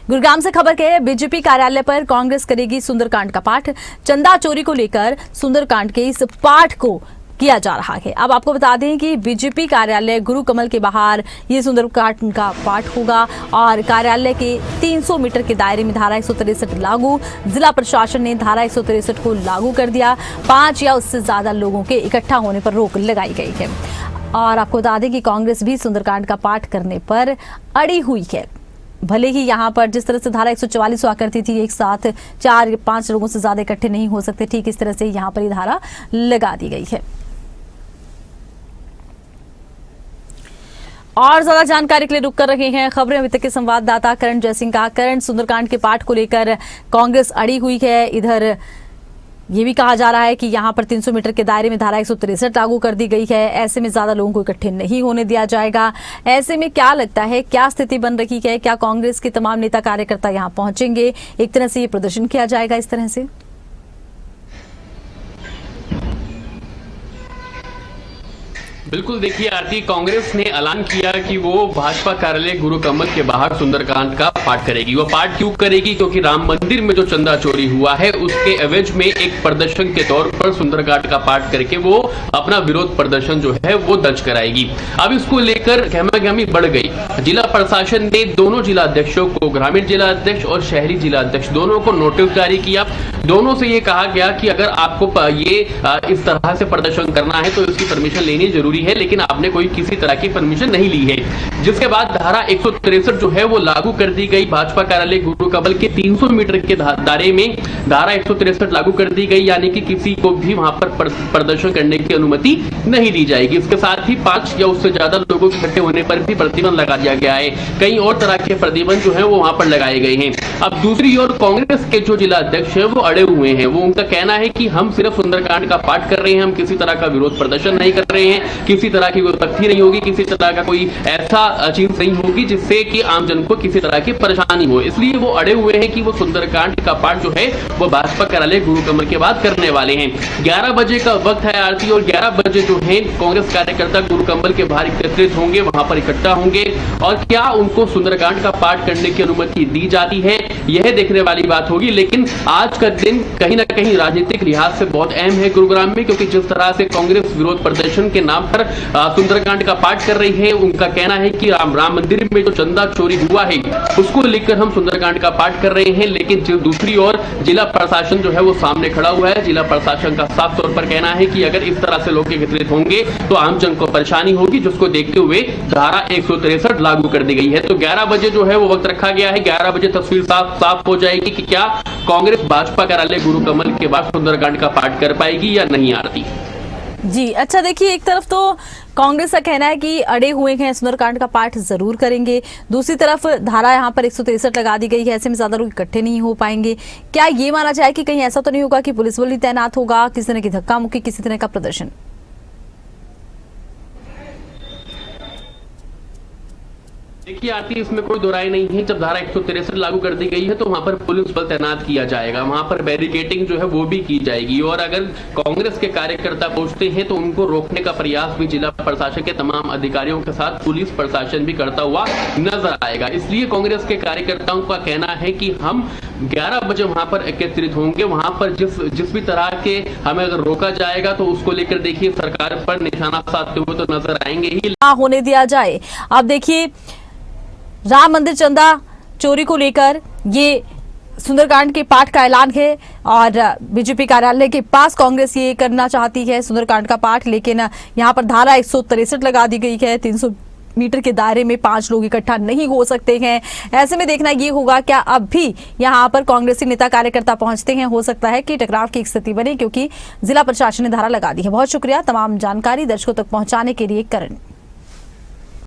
गुरुग्राम से खबर है, बीजेपी कार्यालय पर कांग्रेस करेगी सुंदरकांड का पाठ। चंदा चोरी को लेकर सुंदरकांड के इस पाठ को किया जा रहा है। अब आपको बता दें कि बीजेपी कार्यालय गुरु कमल के बाहर ये सुंदरकांड का पाठ होगा और कार्यालय के 300 मीटर के दायरे में धारा 163 लागू। जिला प्रशासन ने धारा 163 को लागू कर दिया। 5 या उससे ज्यादा लोगों के इकट्ठा होने पर रोक लगाई गई है। और आपको बता दें कि कांग्रेस भी सुंदरकांड का पाठ करने पर अड़ी हुई है। भले ही यहाँ पर जिस तरह से धारा 144 हुआ करती थी, एक साथ 4 या 5 लोगों से ज्यादा इकट्ठे नहीं हो सकते, ठीक इस तरह से यहाँ पर ये धारा लगा दी गई है। और ज्यादा जानकारी के लिए रुक कर रहे हैं खबरें अभी तक के संवाददाता करण जयसिंह का। करण, सुंदरकांड के पाठ को लेकर कांग्रेस अड़ी हुई है। इधर ये भी कहा जा रहा है कि यहाँ पर 300 मीटर के दायरे में धारा 163 लागू कर दी गई है। ऐसे में ज्यादा लोगों को इकट्ठे नहीं होने दिया जाएगा। ऐसे में क्या लगता है, क्या स्थिति बन रही है? क्या कांग्रेस के तमाम नेता कार्यकर्ता यहाँ पहुंचेंगे? एक तरह से ये प्रदर्शन किया जाएगा इस तरह से? बिल्कुल, देखिए आरती, कांग्रेस ने ऐलान किया कि वो भाजपा कार्यालय गुरु कमल के बाहर सुंदरकांड का पाठ करेगी। वो पाठ क्यों करेगी? क्योंकि राम मंदिर में जो चंदा चोरी हुआ है उसके एवज में एक प्रदर्शन के तौर पर सुंदरकांड का पाठ करके वो अपना विरोध प्रदर्शन जो है वो दर्ज कराएगी। अब इसको लेकर गहमागहमी बढ़ गई। जिला प्रशासन ने दोनों जिला अध्यक्षों को, ग्रामीण जिला अध्यक्ष और शहरी जिला अध्यक्ष, दोनों को नोटिस जारी किया। दोनों से ये कहा गया कि अगर आपको ये इस तरह से प्रदर्शन करना है तो इसकी परमिशन लेनी जरूरी है, लेकिन आपने कोई किसी तरह की परमिशन नहीं ली है। जिसके बाद धारा 163 जो है वो लागू कर दी गई। भाजपा कार्यालय गुरु कमल के 300 मीटर के दायरे में धारा 163 लागू कर दी गई, यानी कि किसी को भी वहां पर प्रदर्शन करने की अनुमति नहीं दी जाएगी। इसके साथ ही 5 या उससे ज्यादा लोगों के इकट्ठे होने पर भी प्रतिबंध लगा दिया गया है। कई और तरह के प्रतिबंध जो है वो वहां पर लगाए गए हैं। अब दूसरी ओर कांग्रेस के जो जिला अध्यक्ष है वो अड़े हुए हैं। वो उनका कहना है कि हम सिर्फ सुंदरकांड का पाठ कर रहे हैं, हम किसी तरह का विरोध प्रदर्शन नहीं कर रहे हैं, किसी तरह की कोई तख्ती नहीं होगी, किसी तरह का कोई ऐसा चीज नहीं होगी जिससे कि आम जन को किसी तरह की परेशानी हो। इसलिए वो अड़े हुए हैं कि वो सुंदरकांड का पाठ जो है वो भाजपा कार्यालय गुरु कमल के बाद करने वाले हैं। 11 बजे का वक्त है आरती, और 11 बजे जो है कांग्रेस कार्यकर्ता गुरु कमल के बाहर एकत्रित होंगे, वहां पर इकट्ठा होंगे। और क्या उनको सुंदरकांड का पाठ करने की अनुमति दी जाती है, यह देखने वाली बात होगी। लेकिन आज का दिन कहीं ना कहीं राजनीतिक लिहाज से बहुत अहम है गुरुग्राम में, क्योंकि जिस तरह से कांग्रेस विरोध प्रदर्शन के नाम पर सुंदरकांड का पाठ कर रही है, उनका कहना है कि राम मंदिर में जो चंदा चोरी हुआ है उसको लेकर हम सुंदरकांड का पाठ कर रहे हैं। लेकिन दूसरी ओर जिला प्रशासन जो है वो सामने खड़ा हुआ है। जिला प्रशासन का साफ तौर पर कहना है कि अगर इस तरह से लोग एकत्रित होंगे तो आम जन को परेशानी होगी, जिसको देखते हुए धारा 163 लागू कर दी गई है। तो 11 बजे जो है वो वक्त रखा गया है। 11 बजे तस्वीर साफ हो जाएगी कि क्या कांग्रेस भाजपा कार्यालय गुरु कमल के बाद सुंदरकांड का पाठ कर पाएगी या नहीं। आरती जी, अच्छा, देखिए, एक तरफ तो कांग्रेस का कहना है कि अड़े हुए हैं, सुंदरकांड का पाठ जरूर करेंगे। दूसरी तरफ धारा यहाँ पर 163 लगा दी गई है, ऐसे में ज्यादा लोग इकट्ठे नहीं हो पाएंगे। क्या ये माना जाए कि कहीं ऐसा तो नहीं होगा कि पुलिस बल ही तैनात होगा, किसी तरह की धक्का मुक्की, किसी तरह का प्रदर्शन? देखिए आरती, इसमें कोई दो राय नहीं है। जब धारा 163 लागू कर दी गई है तो वहां पर पुलिस बल तैनात किया जाएगा, वहां पर बैरिकेडिंग जो है वो भी की जाएगी। और अगर कांग्रेस के कार्यकर्ता पहुंचते हैं तो उनको रोकने का प्रयास भी जिला प्रशासन के तमाम अधिकारियों के साथ पुलिस प्रशासन भी करता हुआ नजर आएगा। इसलिए कांग्रेस के कार्यकर्ताओं का कहना है कि हम 11 बजे वहां पर एकत्रित होंगे। वहां पर जिस भी तरह के हमें अगर रोका जाएगा तो उसको लेकर देखिए सरकार पर निशाना साधते हुए तो नजर आएंगे ही। होने दिया जाए। अब देखिए, राम मंदिर चंदा चोरी को लेकर ये सुंदरकांड के पाठ का ऐलान है और बीजेपी कार्यालय के पास कांग्रेस ये करना चाहती है सुंदरकांड का पाठ, लेकिन यहाँ पर धारा 163 लगा दी गई है। 300 मीटर के दायरे में 5 लोग इकट्ठा नहीं हो सकते हैं। ऐसे में देखना ये होगा क्या अब भी यहाँ पर कांग्रेसी नेता कार्यकर्ता पहुंचते हैं। हो सकता है कि टकराव की एक स्थिति बने, क्योंकि जिला प्रशासन ने धारा लगा दी है। बहुत शुक्रिया तमाम जानकारी दर्शकों तक पहुंचाने के लिए करण।